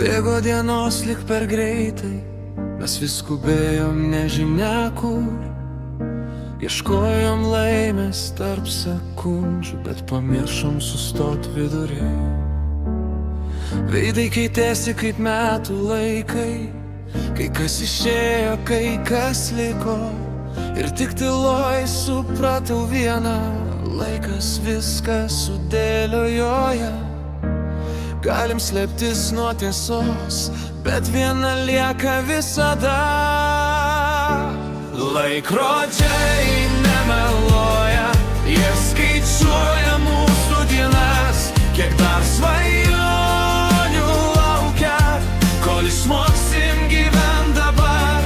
Bėgo dienos lyg per greitai, mes vis skubėjom nežinia kur. Ieškojom laimės tarp sekundžių, bet pamiršom sustot vidury. Veidai keitėsi kaip metų laikai, kai kas išėjo, kai kas liko. Ir tik tyloj supratau vieną, laikas viską sudėlioja. Galim slėptis nuo tiesos, bet viena lieka visada. Laikrodžiai nemeluoja, jie skaičiuoja mūsų dienas. Kiek dar svajonių laukia, kol išmoksim gyvent dabar.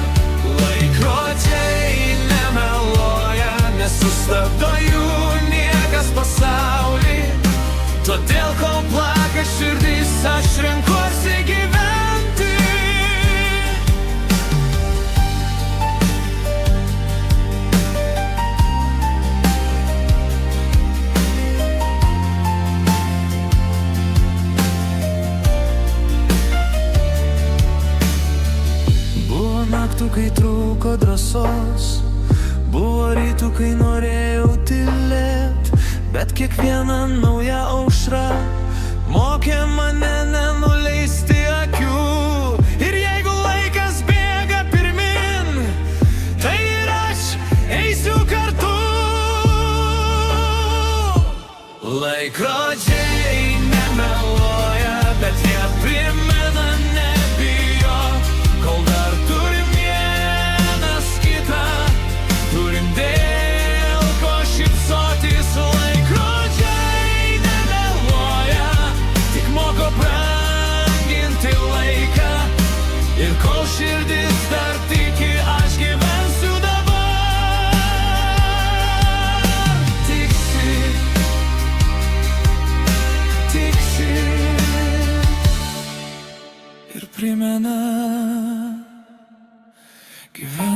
Laikrodžiai nemeluoja, nesustabdo jų niekas pasaulį. Todėl kol plaka širdis, aš renkuosi gyventi. Buvo naktų, kai trūko drąsos, buvo rytų, kai norėjau tylėt. Bet kiekviena nauja aušra mokė mane nenuleisti akių. Ir jeigu laikas bėga pirmin, tai ir aš eisiu kartu. Laikrodžiai nemeluoja, bet jie primena nebijok. Kol dar turim vienas kitą, turim dėl ko šypsotis. Laikrodžiai nemeluoja, tik moko branginti laiką. Ir kol širdis dar tiki, aš gyvensiu dabar. Tiksi, tiksi ir primena gyventi.